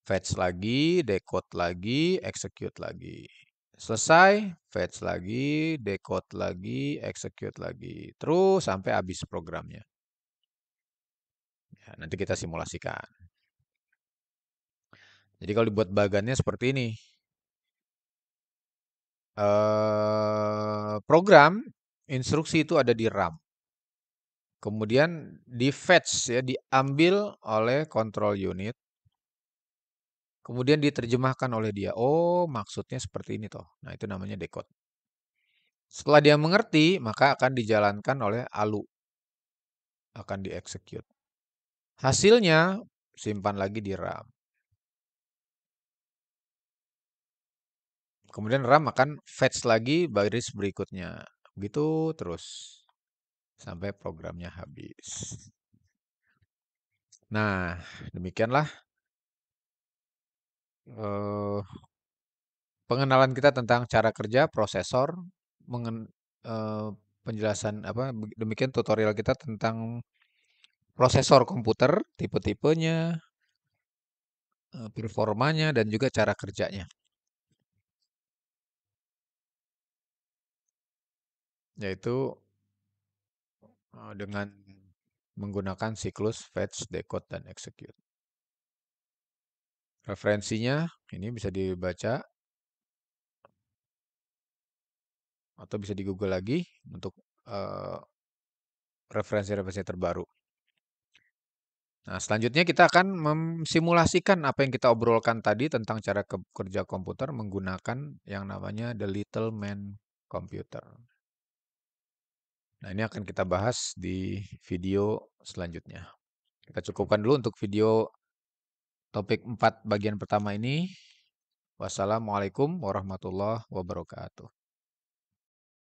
Fetch lagi, decode lagi, execute lagi. Selesai, fetch lagi, decode lagi, execute lagi. Terus sampai habis programnya. Ya, nanti kita simulasikan. Jadi kalau dibuat bagannya seperti ini. Program instruksi itu ada di RAM. Kemudian di fetch ya, diambil oleh control unit. Kemudian diterjemahkan oleh dia. Oh, maksudnya seperti ini toh. Nah, itu namanya decode. Setelah dia mengerti, maka akan dijalankan oleh ALU. Akan dieksekut. Hasilnya simpan lagi di RAM. Kemudian RAM akan fetch lagi baris berikutnya. Begitu terus sampai programnya habis. Nah, demikianlah eh, pengenalan kita tentang cara kerja prosesor, mengen- eh, penjelasan apa demikian tutorial kita tentang prosesor komputer, tipe-tipenya, performanya dan juga cara kerjanya. Yaitu dengan menggunakan siklus fetch, decode dan execute. Referensinya ini bisa dibaca atau bisa di Google lagi untuk eh, referensi-referensi terbaru. Nah, selanjutnya kita akan memsimulasikan apa yang kita obrolkan tadi tentang cara kerja komputer menggunakan yang namanya The Little Man Computer. Nah, ini akan kita bahas di video selanjutnya. Kita cukupkan dulu untuk video topik 4 bagian pertama ini. Wassalamualaikum warahmatullahi wabarakatuh.